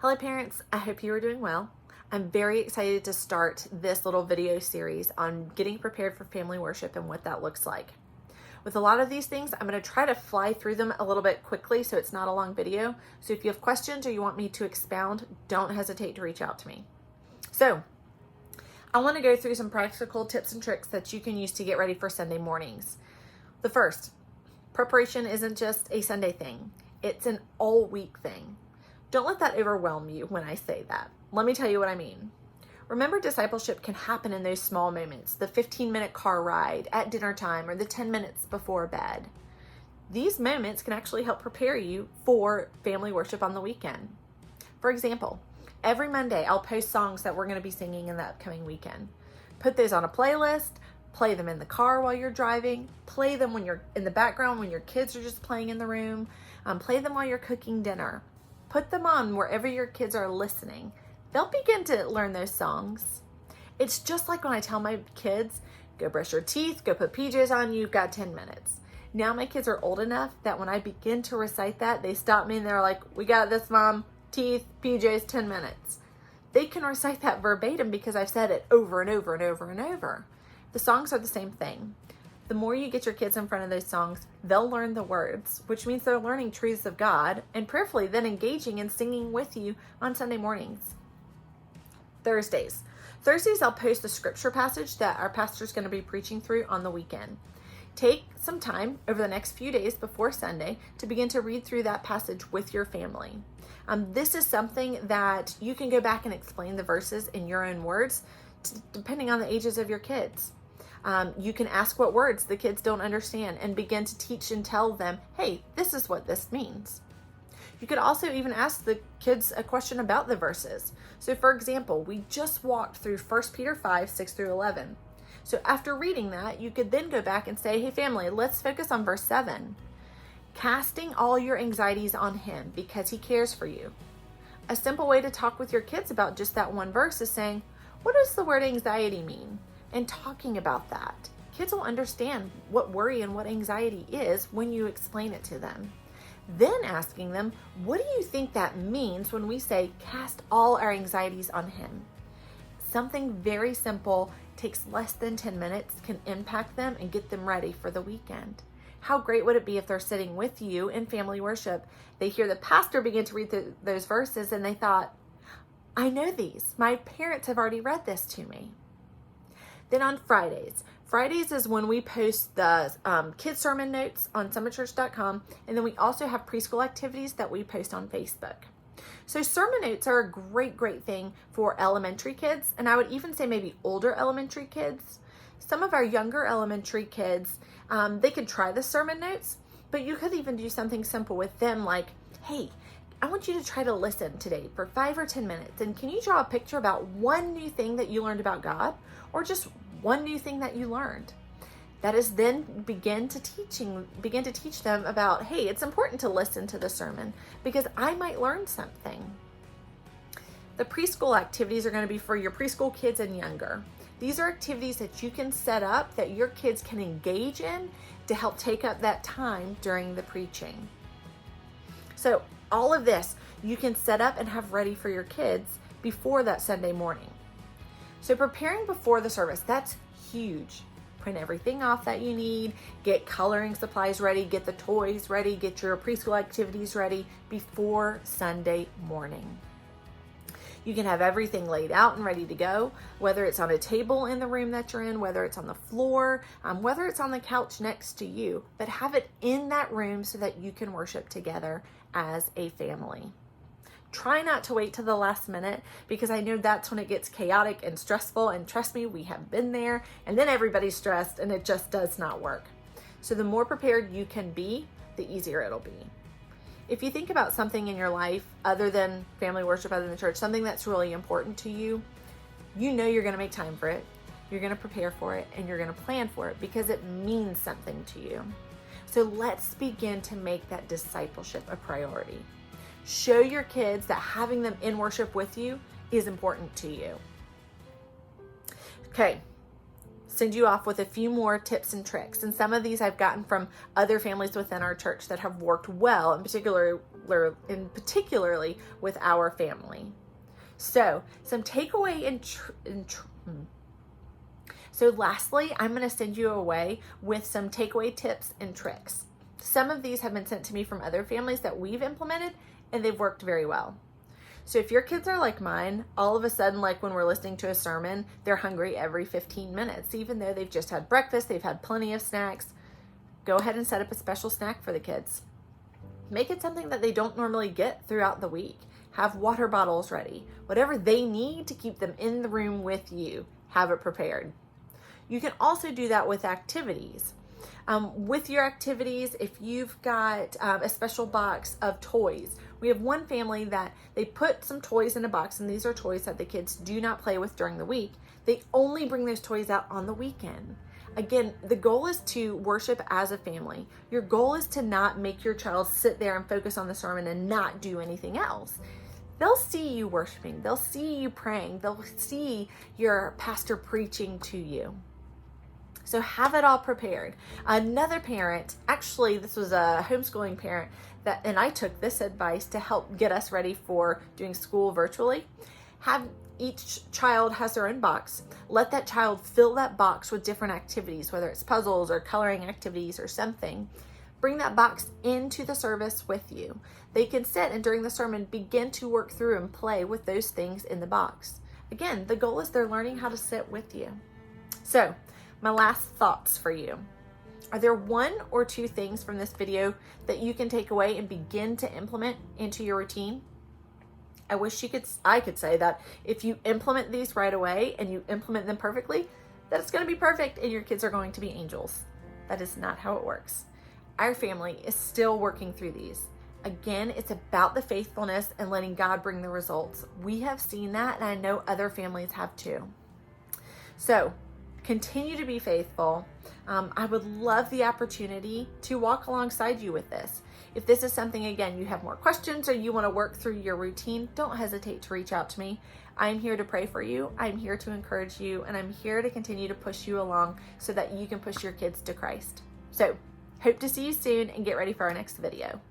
Hello parents, I hope you are doing well. I'm very excited to start this little video series on getting prepared for family worship and what that looks like. With a lot of these things, I'm going to try to fly through them a little bit quickly so it's not a long video. So if you have questions or you want me to expound, don't hesitate to reach out to me. So I want to go through some practical tips and tricks that you can use to get ready for Sunday mornings. The first, preparation isn't just a Sunday thing. It's an all week thing. Don't let that overwhelm you when I say that. Let me tell you what I mean. Remember, discipleship can happen in those small moments, the 15-minute car ride at dinner time or the 10 minutes before bed. These moments can actually help prepare you for family worship on the weekend. For example, every Monday I'll post songs that we're going to be singing in the upcoming weekend. Put those on a playlist, play them in the car while you're driving, play them when you're in the background when your kids are just playing in the room, play them while you're cooking dinner. Put them on wherever your kids are listening. They'll begin to learn those songs. It's just like when I tell my kids, go brush your teeth, go put PJs on, you've got 10 minutes. Now my kids are old enough that when I begin to recite that, they stop me and they're like, we got this, Mom. Teeth, PJs, 10 minutes. They can recite that verbatim because I've said it over and over and over and over. The songs are the same thing. The more you get your kids in front of those songs, they'll learn the words, which means they're learning truths of God and prayerfully then engaging and singing with you on Sunday mornings. Thursdays, I'll post a scripture passage that our pastor's going to be preaching through on the weekend. Take some time over the next few days before Sunday to begin to read through that passage with your family. This is something that you can go back and explain the verses in your own words, depending on the ages of your kids. You can ask what words the kids don't understand and begin to teach and tell them, hey, this is what this means. You could also even ask the kids a question about the verses. So for example, we just walked through 1 Peter 5, 6 through 11. So after reading that, you could then go back and say, hey family, let's focus on verse 7. Casting all your anxieties on him because he cares for you. A simple way to talk with your kids about just that one verse is saying, what does the word anxiety mean? And talking about that. Kids will understand what worry and what anxiety is when you explain it to them. Then asking them, what do you think that means when we say cast all our anxieties on him? Something very simple, takes less than 10 minutes, can impact them and get them ready for the weekend. How great would it be if they're sitting with you in family worship, they hear the pastor begin to read those verses and they thought, I know these. My parents have already read this to me. Then on Fridays is when we post the kids sermon notes on summitchurch.com, and then we also have preschool activities that we post on Facebook. So sermon notes are a great thing for elementary kids, and I would even say maybe older elementary kids. Some of our younger elementary kids, they could try the sermon notes, but you could even do something simple with them like, hey, I want you to try to listen today for 5 or 10 minutes. And can you draw a picture about one new thing that you learned about God or just one new thing that you learned? That is then begin to teach them about, hey, it's important to listen to the sermon because I might learn something. The preschool activities are going to be for your preschool kids and younger. These are activities that you can set up that your kids can engage in to help take up that time during the preaching. So all of this you can set up and have ready for your kids before that Sunday morning. So preparing before the service, that's huge. Print everything off that you need, get coloring supplies ready, get the toys ready, get your preschool activities ready before Sunday morning. You can have everything laid out and ready to go, whether it's on a table in the room that you're in, whether it's on the floor, whether it's on the couch next to you, but have it in that room so that you can worship together as a family. Try not to wait till the last minute because I know that's when it gets chaotic and stressful, and trust me, we have been there, and then everybody's stressed and it just does not work. So the more prepared you can be, the easier it'll be. If you think about something in your life other than family worship, other than church, something that's really important to you, you know you're going to make time for it, you're going to prepare for it, and you're going to plan for it because it means something to you. So let's begin to make that discipleship a priority. Show your kids that having them in worship with you is important to you. Okay, send you off with a few more tips and tricks. And some of these I've gotten from other families within our church that have worked well, particularly with our family. So some takeaway So lastly, I'm going to send you away with some takeaway tips and tricks. Some of these have been sent to me from other families that we've implemented, and they've worked very well. So if your kids are like mine, all of a sudden, like when we're listening to a sermon, they're hungry every 15 minutes, even though they've just had breakfast, they've had plenty of snacks. Go ahead and set up a special snack for the kids. Make it something that they don't normally get throughout the week. Have water bottles ready. Whatever they need to keep them in the room with you, have it prepared. You can also do that with activities. With your activities, if you've got a special box of toys, we have one family that they put some toys in a box, and these are toys that the kids do not play with during the week. They only bring those toys out on the weekend. Again, the goal is to worship as a family. Your goal is to not make your child sit there and focus on the sermon and not do anything else. They'll see you worshiping. They'll see you praying. They'll see your pastor preaching to you. So have it all prepared. Another parent, actually this was a homeschooling parent, and I took this advice to help get us ready for doing school virtually. Have each child has their own box. Let that child fill that box with different activities, whether it's puzzles or coloring activities or something. Bring that box into the service with you. They can sit and during the sermon begin to work through and play with those things in the box. Again, the goal is they're learning how to sit with you. So, my last thoughts for you. Are there one or two things from this video that you can take away and begin to implement into your routine? I wish I could say that if you implement these right away and you implement them perfectly, that it's going to be perfect and your kids are going to be angels. That is not how it works. Our family is still working through these. Again, it's about the faithfulness and letting God bring the results. We have seen that, and I know other families have too. So, continue to be faithful. I would love the opportunity to walk alongside you with this. If this is something, again, you have more questions or you want to work through your routine, don't hesitate to reach out to me. I'm here to pray for you. I'm here to encourage you, and I'm here to continue to push you along so that you can push your kids to Christ. So, hope to see you soon and get ready for our next video.